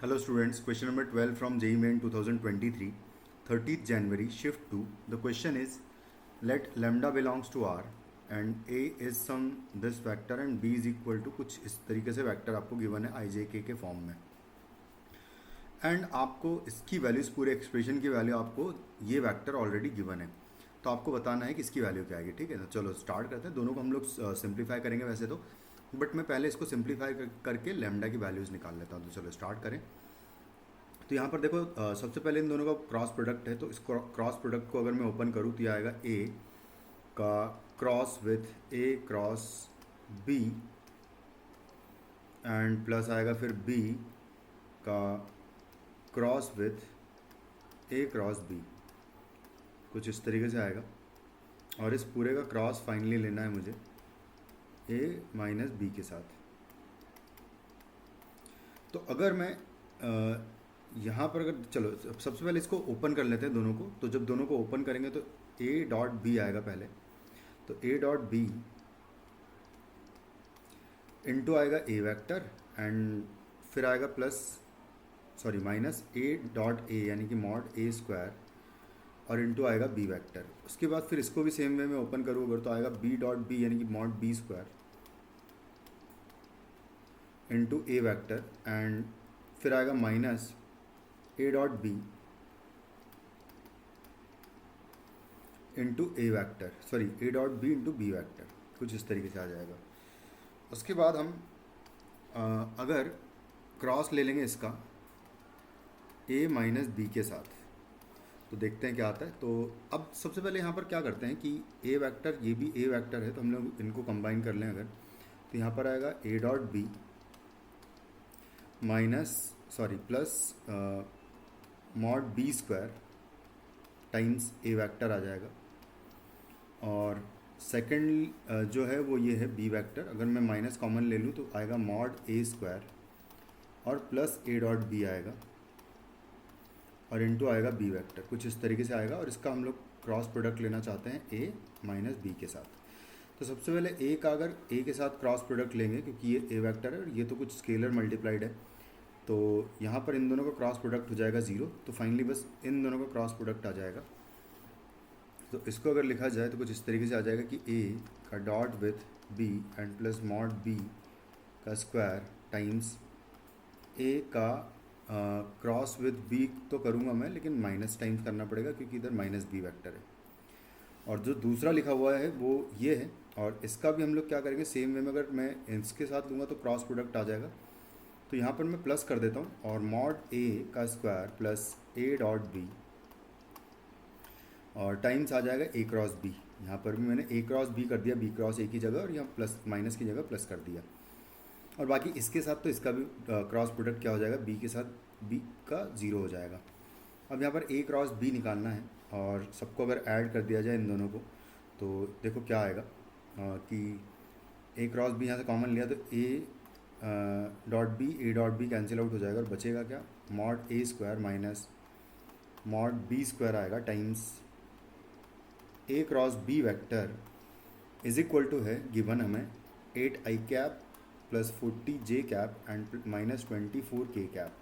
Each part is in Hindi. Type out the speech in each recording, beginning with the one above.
Hello students, question number 12 from JEE Main 2023, 30th January, shift 2. The question is, let lambda belongs to R and A is some this vector and B is equal to कुछ इस तरीके से वेक्टर आपको गिवन है IJK के फॉर्म में एंड आपको इसकी वैल्यू, इस पूरे एक्सप्रेशन की वैल्यू आपको ये वेक्टर ऑलरेडी गिवन है, तो आपको बताना है कि इसकी वैल्यू क्या आएगी। ठीक है, तो चलो स्टार्ट करते हैं। दोनों को हम लोग सिंप्लीफाई करेंगे वैसे तो, बट मैं पहले इसको सिंप्लीफाई करके लैम्डा की वैल्यूज़ निकाल लेता हूँ। तो चलो स्टार्ट करें। तो यहाँ पर देखो, सबसे पहले इन दोनों का क्रॉस प्रोडक्ट है, तो इस क्रॉस प्रोडक्ट को अगर मैं ओपन करूँ तो ये आएगा ए का cross with A cross B and plus आएगा फिर बी का cross with A cross B, कुछ इस तरीके से आएगा। और इस पूरे का क्रॉस फाइनली लेना है मुझे ए माइनस बी के साथ। तो अगर मैं यहाँ पर अगर चलो सबसे पहले इसको ओपन कर लेते हैं दोनों को। तो जब दोनों को ओपन करेंगे तो ए डॉट बी आएगा पहले, तो ए डॉट बी इंटू आएगा ए वेक्टर एंड फिर आएगा plus sorry minus A dot A यानी कि मॉड ए स्क्वायर और इंटू आएगा बी वेक्टर। उसके बाद फिर इसको भी सेम वे में ओपन करूँ अगर तो आएगा बी डॉट बी यानी कि mod B square into A vector and फिर आएगा minus A dot B into A vector, sorry A dot B into B vector, कुछ इस तरीके से आ जाएगा। उसके बाद हम अगर क्रॉस ले लेंगे इसका ए माइनस बी के साथ, तो देखते हैं क्या आता है। तो अब सबसे पहले यहाँ पर क्या करते हैं कि ए वैक्टर, ये भी ए वैक्टर है, तो हम लोग इनको कंबाइन कर लें अगर, तो यहाँ पर आएगा A dot B minus sorry plus mod B square times A vector आ जाएगा। और सेकंड जो है वो ये है बी वेक्टर, अगर मैं माइनस कॉमन ले लूँ तो आएगा मॉड ए स्क्वायर और प्लस ए डॉट बी आएगा और इनटू आएगा बी वेक्टर, कुछ इस तरीके से आएगा। और इसका हम लोग क्रॉस प्रोडक्ट लेना चाहते हैं ए माइनस बी के साथ। तो सबसे पहले ए का अगर ए के साथ क्रॉस प्रोडक्ट लेंगे, क्योंकि ये ए वेक्टर है और ये तो कुछ स्केलर मल्टीप्लाइड है, तो यहाँ पर इन दोनों का क्रॉस प्रोडक्ट हो जाएगा ज़ीरो। तो फाइनली बस इन दोनों का क्रॉस प्रोडक्ट आ जाएगा। तो इसको अगर लिखा जाए तो कुछ इस तरीके से आ जाएगा कि ए का dot with B and plus mod B का स्क्वायर टाइम्स ए का क्रॉस विथ बी तो करूँगा मैं, लेकिन माइनस टाइम्स करना पड़ेगा क्योंकि इधर माइनस बी वेक्टर है। और जो दूसरा लिखा हुआ है वो ये है, और इसका भी हम लोग क्या करेंगे सेम वे में, अगर मैं इसके साथ लूँगा तो क्रॉस प्रोडक्ट आ जाएगा। तो यहाँ पर मैं प्लस कर देता हूँ और मॉड ए का square plus A dot B और टाइम्स आ जाएगा ए क्रॉस बी। यहाँ पर भी मैंने ए क्रॉस बी कर दिया, बी क्रॉस ए की जगह, और यहाँ प्लस माइनस की जगह प्लस कर दिया। और बाकी इसके साथ तो इसका भी क्रॉस प्रोडक्ट क्या हो जाएगा, बी के साथ बी का ज़ीरो हो जाएगा। अब यहाँ पर ए क्रॉस बी निकालना है और सबको अगर ऐड कर दिया जाए इन दोनों को, तो देखो क्या आएगा कि ए क्रॉस बी यहाँ से कॉमन लिया तो A dot B cancel out हो जाएगा और बचेगा क्या, mod A square minus mod B square आएगा times A cross B vector is equal to है गिवन हमें 8 I cap plus 40 J cap and minus 24 K cap.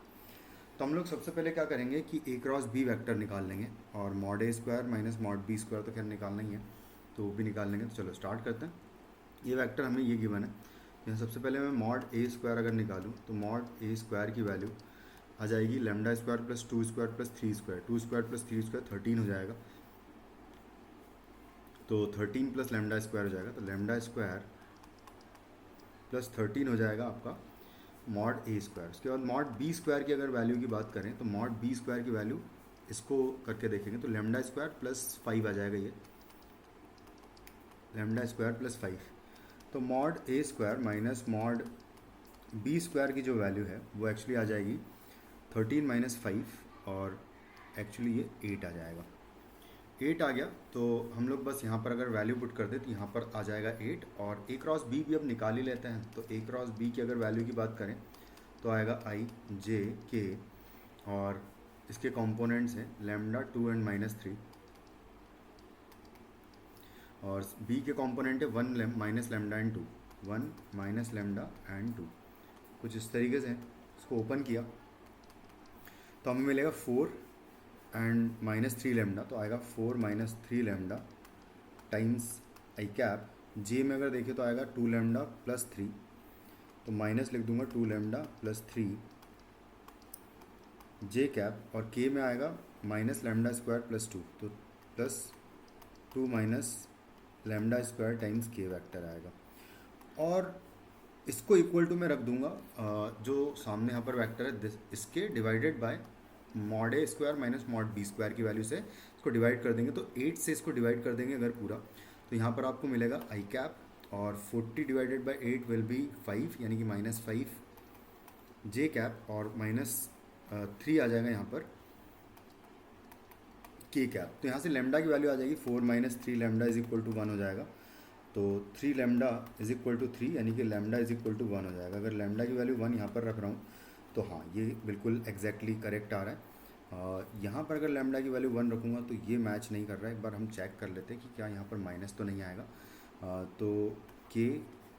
तो हम लोग सबसे पहले क्या करेंगे कि ए क्रॉस बी वेक्टर निकाल लेंगे और mod A square minus mod B square तो खैर निकालना ही है, तो वो भी निकाल लेंगे। तो चलो स्टार्ट करते हैं। ये वेक्टर हमें ये गिवन है, यहाँ सबसे पहले मैं मॉड ए स्क्वायर अगर निकालूँ तो मॉड ए स्क्वायर की वैल्यू आ जाएगी lambda square plus 2 square plus 3 square, 2 square plus 3 square 13 हो जाएगा। तो 13 प्लस लैम्डा स्क्वायर हो जाएगा, तो लैम्डा स्क्वायर प्लस 13 हो जाएगा आपका मॉड ए स्क्वायर। उसके बाद मॉड बी स्क्वायर की अगर वैल्यू की बात करें तो मॉड बी स्क्वायर की वैल्यू इसको करके देखेंगे तो लैम्डा स्क्वायर प्लस 5 आ जाएगा, ये लैम्डा स्क्वायर प्लस 5। तो mod A square minus mod B square की जो वैल्यू है वो एक्चुअली आ जाएगी 13 माइनस 5 और एक्चुअली ये 8 आ जाएगा। 8 आ गया तो हम लोग बस यहाँ पर अगर वैल्यू पुट कर दे तो यहाँ पर आ जाएगा 8। और ए क्रॉस बी भी अब निकाल ही लेते हैं, तो ए क्रॉस बी की अगर वैल्यू की बात करें तो आएगा आई जे के और इसके कंपोनेंट्स हैं लैम्डा 2 एंड माइनस 3 और बी के कंपोनेंट है 1 minus lambda and 2, 1 minus lambda and 2, कुछ इस तरीके से इसको ओपन किया तो हमें मिलेगा 4 एंड -3 लेमडा, तो आएगा 4 - 3 लेमडा टाइम्स आई कैप। जे में अगर देखें तो आएगा 2 लेमडा प्लस 3, तो माइनस लिख दूंगा 2 लेमडा प्लस 3 जे कैप, और के में आएगा माइनस लेमडा स्क्वायर प्लस 2, तो plus 2 minus lambda square times के वेक्टर आएगा। और इसको इक्वल टू में रख दूंगा जो सामने यहाँ पर वेक्टर है इसके divided by mod A square minus mod B square की वैल्यू से इसको डिवाइड कर देंगे। तो 8 से इसको डिवाइड कर देंगे अगर पूरा, तो यहाँ पर आपको मिलेगा आई कैप, और 40 डिवाइडेड बाय 8 विल बी 5, यानी कि -5 जे कैप, और -3 आ जाएगा यहाँ पर के कैप। तो यहाँ से लेमडा की वैल्यू आ जाएगी 4 - 3 लेमडा इज इक्वल टू 1 हो जाएगा। तो 3 लेमडा इज इक्वल टू 3, यानी कि लेमडा इज इक्वल टू 1 हो जाएगा। अगर लेमडा की वैल्यू 1 यहाँ पर रख रहा हूँ तो हाँ, ये बिल्कुल एग्जैक्टली करेक्ट आ रहा है। यहाँ पर अगर लेमडा की वैल्यू 1 रखूँगा तो ये मैच नहीं कर रहा है। एक बार हम चेक कर लेते हैं कि क्या यहाँ पर माइनस तो नहीं आएगा। तो के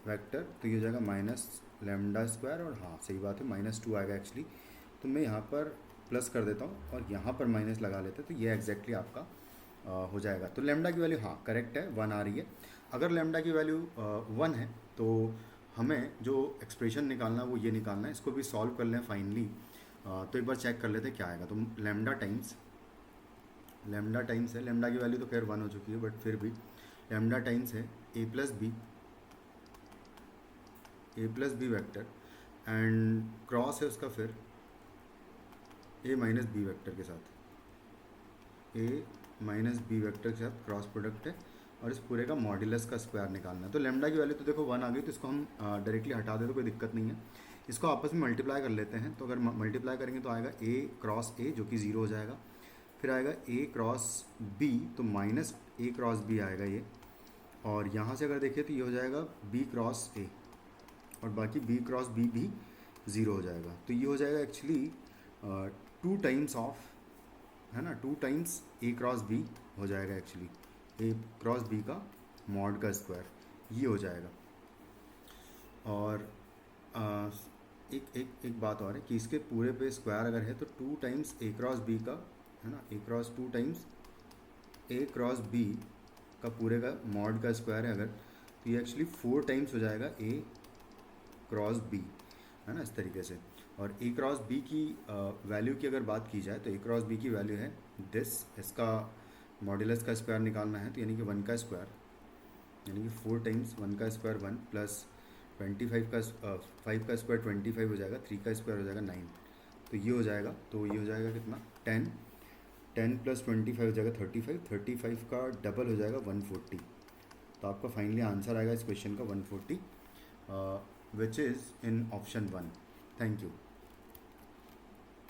वेक्टर तो ये हो जाएगा माइनस लेमडा स्क्वायर, और हाँ सही बात है -2 आएगा एक्चुअली। तो मैं यहाँ पर प्लस कर देता हूँ और यहाँ पर माइनस लगा लेते हैं, तो ये एग्जैक्टली आपका हो जाएगा। तो लेमडा की वैल्यू हाँ करेक्ट है, 1 आ रही है। अगर लेमडा की वैल्यू 1 है तो हमें जो एक्सप्रेशन निकालना है वो ये निकालना है। इसको भी सॉल्व कर लें फाइनली। तो एक बार चेक कर लेते हैं क्या आएगा। तो लेमडा टाइम्स है, लेमडा की वैल्यू तो खैर 1 हो चुकी है, बट फिर भी लेमडा टाइम्स है A plus B vector, and cross है उसका फिर ए माइनस बी वेक्टर के साथ, ए माइनस बी वेक्टर के साथ क्रॉस प्रोडक्ट है, और इस पूरे का मॉड्यूलस का स्क्वायर निकालना है। तो लेमडा की वैल्यू तो देखो 1 आ गई, तो इसको हम डायरेक्टली हटा दे तो कोई दिक्कत नहीं है। इसको आपस में मल्टीप्लाई कर लेते हैं। तो अगर मल्टीप्लाई करेंगे तो आएगा ए क्रॉस ए, जो कि 0 हो जाएगा। फिर आएगा ए क्रॉस बी, तो माइनस ए क्रॉस बी आएगा ये। और यहाँ से अगर देखें तो ये हो जाएगा बी क्रॉस ए, और बाकी बी क्रॉस बी भी 0 हो जाएगा। तो ये हो जाएगा एक्चुअली 2 टाइम्स ऑफ, है ना, 2 टाइम्स ए क्रॉस बी हो जाएगा एक्चुअली, ए क्रॉस बी का मॉड का स्क्वायर ये हो जाएगा। और एक बात और है कि इसके पूरे पे स्क्वायर अगर है तो 2 टाइम्स ए क्रॉस बी का, है ना, ए cross 2 times A cross B का पूरे का मॉड का स्क्वायर है अगर, तो ये एक्चुअली 4 टाइम्स हो जाएगा ए क्रॉस बी, है ना, इस तरीके से। और ए क्रॉस बी की वैल्यू की अगर बात की जाए तो ए क्रॉस बी की वैल्यू है दिस, इसका मॉड्यूलस का स्क्वायर निकालना है, तो यानी कि 1 का स्क्वायर, यानी कि 4 टाइम्स 1 का स्क्वायर 1 प्लस 25 का 5 का स्क्वायर 25 हो जाएगा, 3 का स्क्वायर हो जाएगा 9, तो ये हो जाएगा। तो ये हो जाएगा कितना 10 प्लस 25 हो जाएगा 35 का डबल हो जाएगा 140। तो आपका फाइनली आंसर आएगा इस क्वेश्चन का 140, which is in option 1। Thank you.